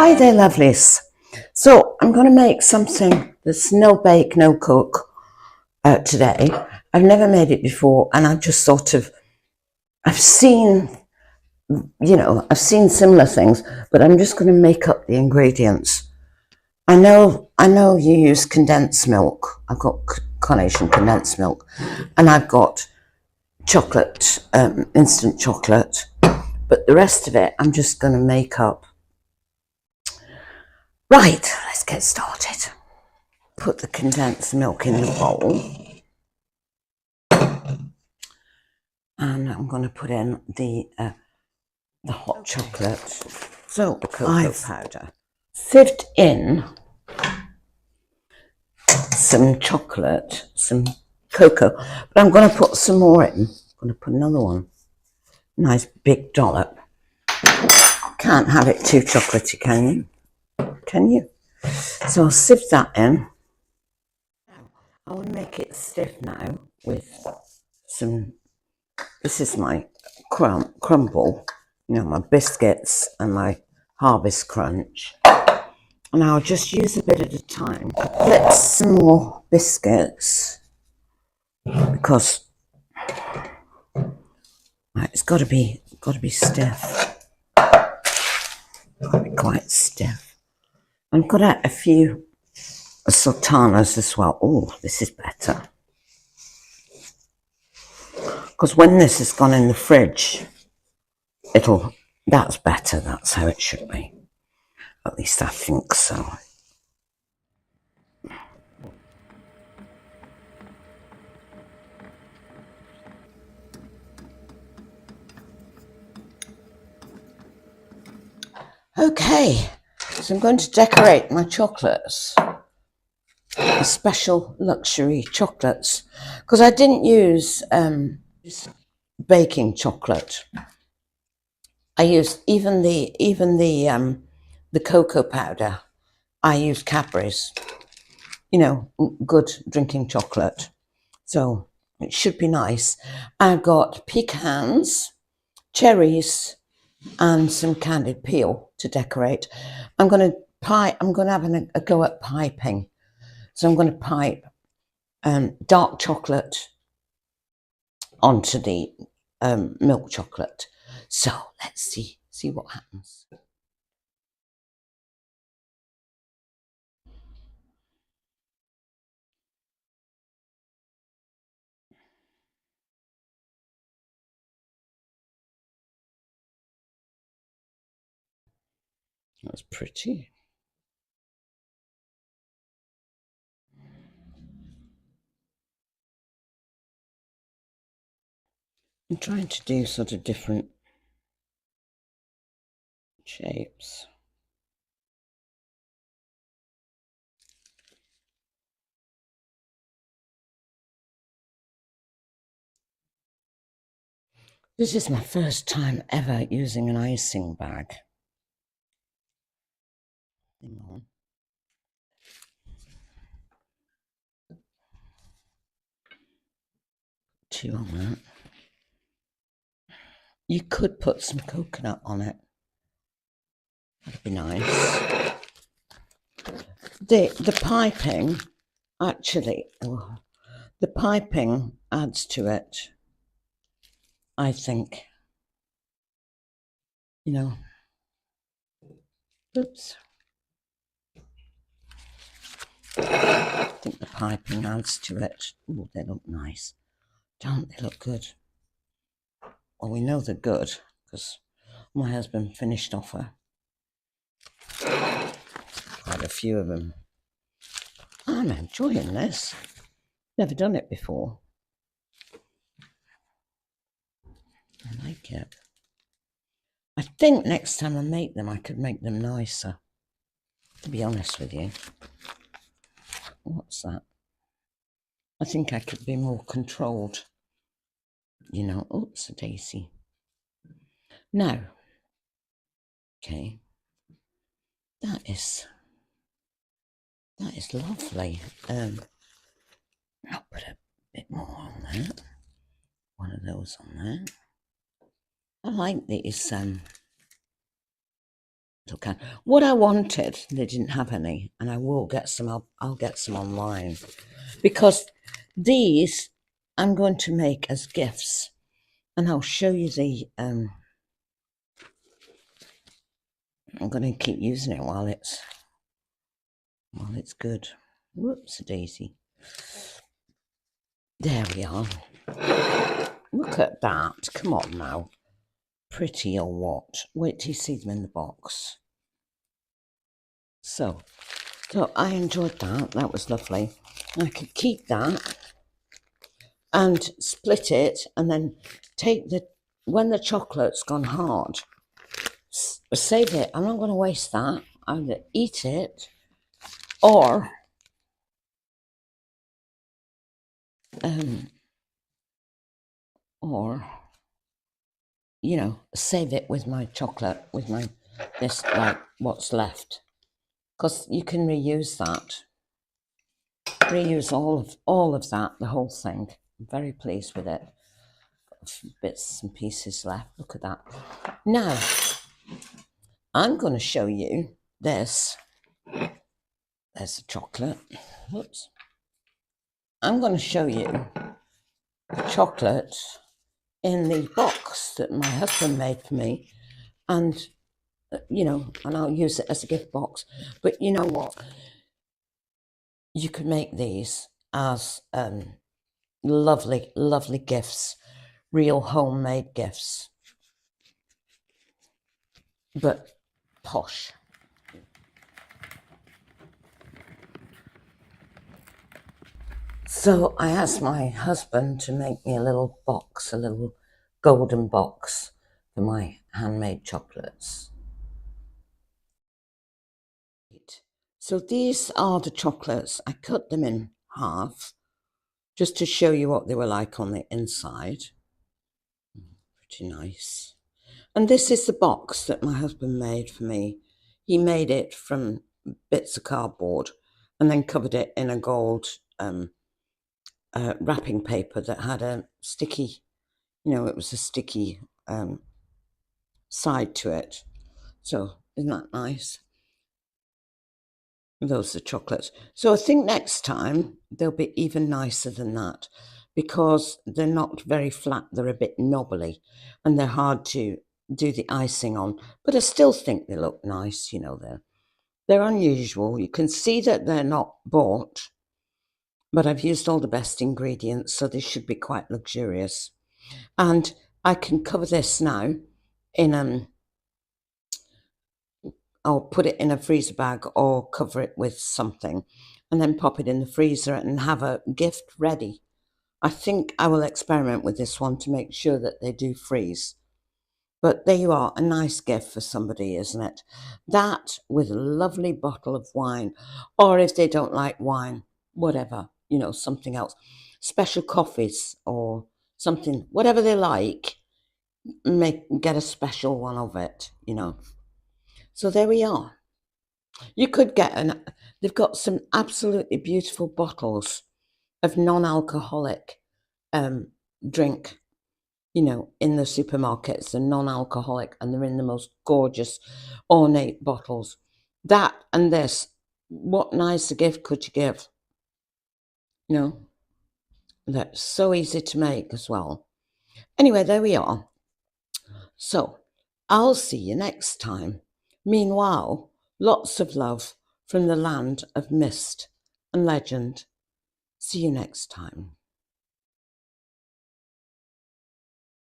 Hi there, lovelies. So I'm going to make something that's no bake, no cook today. I've never made it before, and I've just I've seen, I've seen similar things, but I'm just going to make up the ingredients. I know you use condensed milk. I've got Cottage and condensed milk, and I've got chocolate, instant chocolate, but the rest of it I'm just going to make up. Right, let's get started. Put the condensed milk in the bowl, and I'm going to put in the hot chocolate, so the cocoa powder. Sieved in some chocolate, some cocoa, but I'm going to put some more in. I'm going to put another one, nice big dollop. Can't have it too chocolatey, can you? Can you? So I'll sieve that in. I will make it stiff now with some. This is my crumble, my biscuits and my Harvest Crunch. And I'll just use a bit at a time. Get some more biscuits because it's got to be stiff. Got to be quite stiff. I've got out a few sultanas as well. Oh, this is better. Because when this has gone in the fridge, that's better. That's how it should be. At least I think so. Okay, so I'm going to decorate my chocolates, special luxury chocolates, because I didn't use baking chocolate. I used even the cocoa powder. I used Cadbury's, good drinking chocolate. So it should be nice. I've got pecans, cherries, and some candied peel to decorate. I'm going to have a go at piping. So I'm going to pipe dark chocolate onto the milk chocolate. So let's see what happens. That's pretty. I'm trying to do sort of different shapes. This is my first time ever using an icing bag. Hang on. Two on that. You could put some coconut on it. That'd be nice. The piping, actually, the piping adds to it, I think. Oops. I think the piping adds to it. Oh, they look nice. Don't they look good? Well, we know they're good because my husband finished off quite a few of them. I'm enjoying this. Never done it before. I like it. I think next time I make them, I could make them nicer, to be honest with you. What's that? I think I could be more controlled. Oops, a daisy. Now, okay, that is lovely. I'll put a bit more on there. One of those on there. I like these Okay. What I wanted, they didn't have any, and I will get some. I'll get some online, because these I'm going to make as gifts, and I'll show you the. I'm going to keep using it while it's good. Whoops, a daisy. There we are. Look at that. Come on now. Pretty or what? Wait till you see them in the box. So I enjoyed that. That was lovely. I could keep that and split it, and then take when the chocolate's gone hard, save it. I'm not going to waste that. I'm going to eat it, or save it with my chocolate, with my like what's left, because you can reuse that. Reuse all of that, the whole thing. I'm very pleased with it. Bits and pieces left. Look at that. Now I'm going to show you this. There's the chocolate. Whoops. I'm going to show you the chocolate in the box that my husband made for me, and and I'll use it as a gift box. But you know what? You could make these as lovely, lovely gifts, real homemade gifts, but posh. So I asked my husband to make me a little box, a little golden box for my handmade chocolates. So these are the chocolates. I cut them in half just to show you what they were like on the inside. Pretty nice. And this is the box that my husband made for me. He made it from bits of cardboard and then covered it in a gold wrapping paper that had a sticky, it was a sticky side to it. So isn't that nice? Those are chocolates. So I think next time they'll be even nicer than that, because they're not very flat. They're a bit knobbly and they're hard to do the icing on. But I still think they look nice. They're unusual. You can see that they're not bought, but I've used all the best ingredients, so they should be quite luxurious. And I can cover this now in I'll put it in a freezer bag or cover it with something, and then pop it in the freezer and have a gift ready. I think I will experiment with this one to make sure that they do freeze. But there you are, a nice gift for somebody, isn't it? That with a lovely bottle of wine, or if they don't like wine, whatever, something else. Special coffees or something, whatever they like, get a special one of it. So there we are. You could get they've got some absolutely beautiful bottles of non-alcoholic drink, in the supermarkets. They're non-alcoholic and they're in the most gorgeous, ornate bottles. That and this, what nicer gift could you give? That's so easy to make as well. Anyway, there we are. So I'll see you next time. Meanwhile, lots of love from the land of mist and legend. See you next time.